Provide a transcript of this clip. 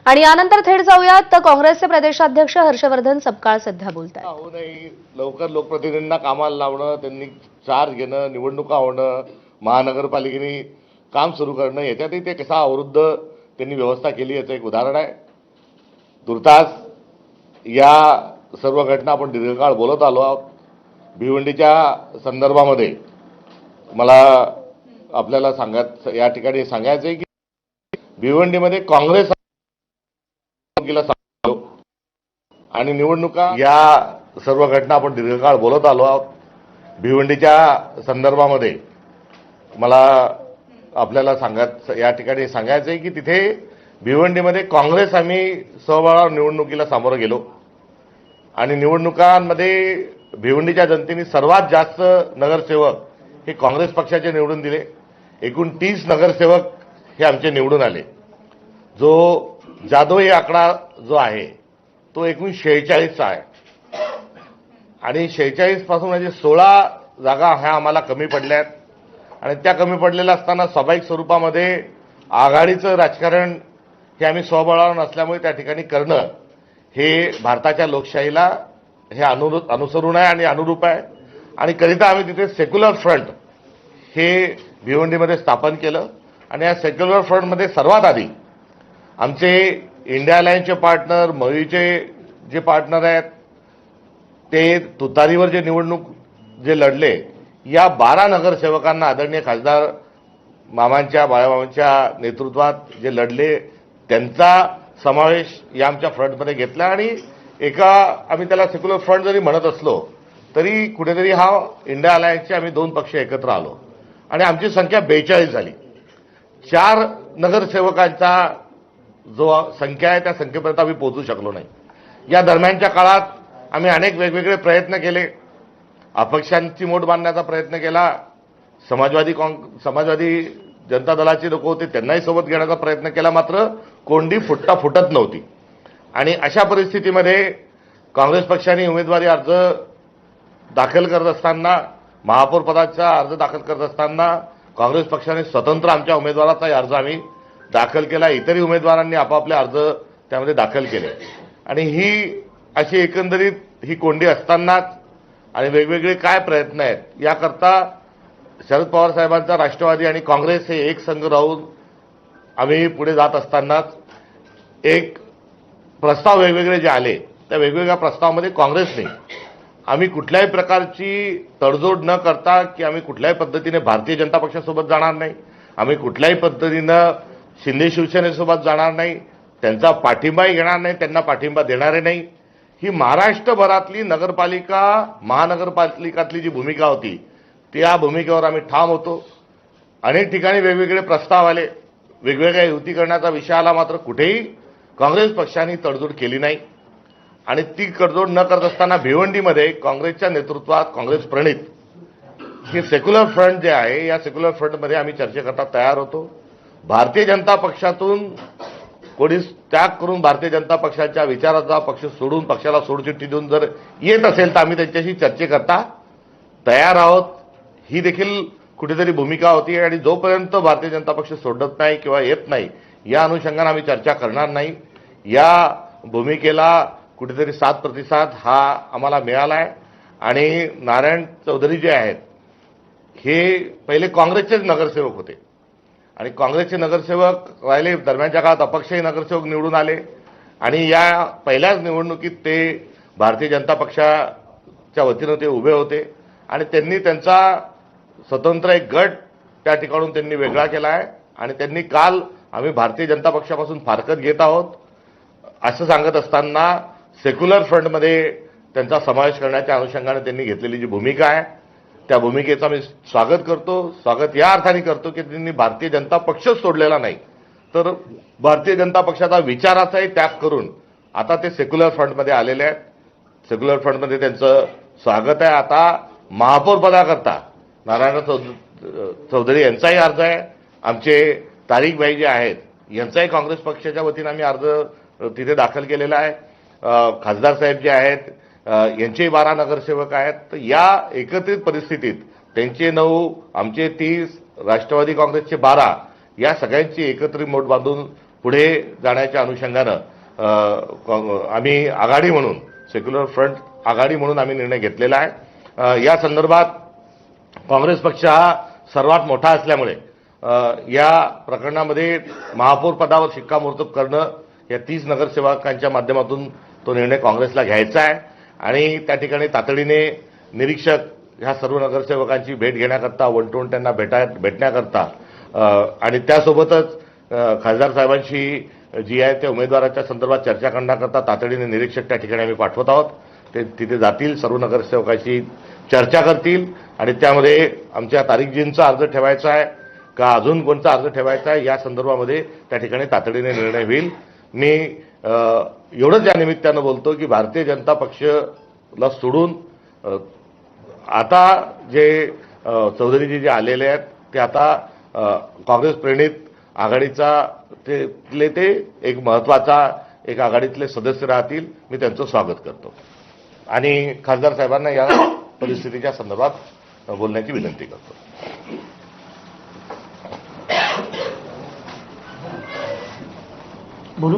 आणि यानंतर थेट जाऊयात तर काँग्रेसचे प्रदेशाध्यक्ष हर्षवर्धन सपकाळ सध्या बोलतात। होऊ नाही, लवकर लोकप्रतिनिधींना कामाला लावणं, त्यांनी चार्ज घेणं, निवडणुका होणं, महानगरपालिकेने काम सुरू करणं, याच्यातही ते कसा अवरुद्ध त्यांनी व्यवस्था केली याचं एक उदाहरण आहे। तुर्तास या सर्व घटना आपण दीर्घकाळ बोलत आलो आहोत। भिवंडीच्या संदर्भामध्ये मला आपल्याला या ठिकाणी सांगायचं आहे की भिवंडीमध्ये काँग्रेस आणि निवडणुका या सर्व घटना आपण दीर्घकाळ बोलत आलो आहोत। भिवंडीच्या संदर्भामध्ये मला आपल्याला या ठिकाणी सांगायचं आहे की तिथे भिवंडीमध्ये काँग्रेस आम्ही सहभागावर निवडणुकीला सामोरं गेलो आणि निवडणुकांमध्ये भिवंडीच्या जनतेने सर्वात जास्त नगरसेवक हे काँग्रेस पक्षाचे निवडून दिले। एकूण 30 नगरसेवक हे आमचे निवडून आले। जो जादोई आकडा जो आहे तो एकूण 46चा आहे आणि 46 पासून म्हणजे 16 जागा ह्या आम्हाला कमी पडल्यात आणि त्या कमी पडलेल्या असताना स्वाभाविक स्वरूपामध्ये आघाडीचं राजकारण हे आम्ही स्वबळावर नसल्यामुळे त्या ठिकाणी करणं हे भारताच्या लोकशाहीला हे अनुसरून आहे आणि अनुरूप आहे आणि करिता आम्ही तिथे सेक्युलर फ्रंट हे भिवंडीमध्ये स्थापन केलं आणि या सेक्युलर फ्रंटमध्ये सर्वात आधी आमचे इंडिया अलायन्सचे पार्टनर, मयूचे जे पार्टनर आहेत ते तुतारीवर जे निवडणूक जे लढले, या 12 नगरसेवकांना आदरणीय खासदार बाळामामांच्या नेतृत्वात जे लढले त्यांचा समावेश या आमच्या फ्रंटमध्ये घेतला आणि आम्ही त्याला सेक्युलर फ्रंट जरी म्हणत असलो तरी कुठेतरी हा इंडिया अलायन्सचे आम्ही 2 पक्ष एकत्र आलो आणि आमची संख्या 42 झाली। 4 नगरसेवकांचा जो संख्या आहे त्या संख्येपर्यंत आम्ही पोहोचू शकलो नाही। या दरम्यानच्या काळात आम्ही अनेक वेगवेगळे प्रयत्न केले। अपक्षांची मोठ बांधण्याचा प्रयत्न केला। समाजवादी जनता दलाचे लोक होते त्यांनाही सोबत घेण्याचा प्रयत्न केला, मात्र कोंडी फुटत नव्हती आणि अशा परिस्थितीमध्ये काँग्रेस पक्षाने उमेदवारी अर्ज दाखल करत असताना, महापौर पदाचा अर्ज दाखल करत असताना काँग्रेस पक्षाने स्वतंत्र आमच्या उमेदवाराचा अर्ज आम्ही दाखल केला। इतरही उमेदवारांनी आपापले अर्ज त्यामध्ये दाखल केले आणि ही अशी एकंदरीत ही कोंडी असतानाच आणि वेगवेगळे काय प्रयत्न आहेत याकरता शरद पवार साहेबांचा राष्ट्रवादी आणि काँग्रेस हे एक संघ राहून आम्ही पुढे जात असतानाच एक प्रस्ताव वेगवेगळे जे आले त्या वेगवेगळ्या प्रस्तावामध्ये काँग्रेसने आम्ही कुठल्याही प्रकारची तडजोड न करता की आम्ही कुठल्याही पद्धतीने भारतीय जनता पक्षासोबत जाणार नाही, आम्ही कुठल्याही पद्धतीनं शिंदे शिवसेनेसोबत जाणार नाही, त्यांचा पाठिंबाही घेणार नाही, त्यांना पाठिंबा देणारे नाही। ही महाराष्ट्रभरातली महानगरपालिकातली जी भूमिका होती त्या भूमिकेवर आम्ही ठाम होतो। अनेक ठिकाणी वेगवेगळे प्रस्ताव आले, वेगवेगळ्या युती करण्याचा विषय आला, मात्र कुठेही काँग्रेस पक्षाने तडजोड केली नाही आणि ती तडजोड न करत असताना भिवंडीमध्ये काँग्रेसच्या नेतृत्वात काँग्रेस प्रणित हे सेक्युलर फ्रंट जे आहे या सेक्युलर फ्रंटमध्ये आम्ही चर्चेकरता तयार होतो। भारतीय जनता पक्षातून कोणी त्याग करून भारतीय जनता पक्षाच्या विचाराचा पक्ष सोडून पक्षाला सोडचिठ्ठी देऊन जर येत असेल तर आम्ही त्यांच्याशी चर्चेकरता तयार आहोत, ही देखील कुठेतरी भूमिका होती आणि जोपर्यंत भारतीय जनता पक्ष सोडत नाही किंवा येत नाही या अनुषंगाने आम्ही चर्चा करणार नाही। या भूमिकेला कुठेतरी 7 प्रतिसाद हा आम्हाला मिळाला आहे आणि नारायण चौधरी जे आहेत हे पहिले काँग्रेसचेच नगरसेवक होते आणि काँग्रेसचे नगरसेवक राहिले, दरम्यानच्या काळात अपक्षही नगरसेवक निवडून आले आणि या पहिल्याच निवडणुकीत ते भारतीय जनता पक्षाच्या वतीनं ते उभे होते आणि त्यांनी त्यांचा स्वतंत्र एक गट त्या ठिकाणून त्यांनी वेगळा केला आहे आणि त्यांनी काल आम्ही भारतीय जनता पक्षापासून फारकत घेत आहोत असं सांगत असताना सेक्युलर फ्रंटमध्ये त्यांचा समावेश करण्याच्या अनुषंगाने त्यांनी घेतलेली जी भूमिका आहे त्या भूमिकेचा मी स्वागत करतो। स्वागत या अर्थाने करतो की त्यांनी भारतीय जनता पक्षच सोडलेला नाही तर भारतीय जनता पक्षाचा विचाराचाही त्याग करून आता ते सेक्युलर फ्रंटमध्ये आलेले आहेत। सेक्युलर फ्रंटमध्ये त्यांचं स्वागत आहे। आता महापौर पदाकरता नारायण चौधरी यांचाही अर्ज आहे, आमचे तारिक भाई जे आहेत यांचाही काँग्रेस पक्षाच्या वतीने आम्ही अर्ज तिथे दाखल केलेला आहे। खासदार साहेब जे आहेत यांचे 12 नगरसेवक आहेत। तर या एकत्रित परिस्थितीत त्यांचे 9, आमचे 30, राष्ट्रवादी काँग्रेसचे 12 या सगळ्यांची एकत्रित मोठ बांधून पुढे जाण्याच्या अनुषंगानं आम्ही आघाडी म्हणून सेक्युलर फ्रंट आघाडी म्हणून आम्ही निर्णय घेतलेला आहे. या संदर्भात काँग्रेस पक्ष हा सर्वात मोठा असल्यामुळे या प्रकरणामध्ये महापौर पदावर शिक्कामोर्तब करणं या 30 नगरसेवकांच्या माध्यमातून तो निर्णय काँग्रेसला घ्यायचा आहे आणि त्या ठिकाणी तातडीने निरीक्षक ह्या सर्व नगरसेवकांची भेट घेण्याकरता वन टू वन त्यांना भेटण्याकरता आणि त्यासोबतच खासदार साहेबांशी जी आहे त्या उमेदवाराच्या संदर्भात चर्चा करण्याकरता तातडीने निरीक्षक त्या ठिकाणी आम्ही पाठवत आहोत. ते तिथे जातील, सर्व नगरसेवकांशी चर्चा करतील आणि त्यामध्ये आमच्या तारीखजींचा अर्ज ठेवायचा आहे का अजून कोणता अर्ज ठेवायचा आहे या संदर्भामध्ये त्या ठिकाणी तातडीने निर्णय होईल. मी एवढंच या निमित्तानं बोलतो की भारतीय जनता पक्षला सोडून आता जे चौधरीजी जे आलेले आहेत ते आता काँग्रेस प्रेरित आघाडीचा ते एक महत्वाचा एक आघाडीतले सदस्य राहतील. मी त्यांचं स्वागत करतो आणि खासदार साहेबांना या परिस्थितीच्या संदर्भात बोलण्याची विनंती करतो. बोलू.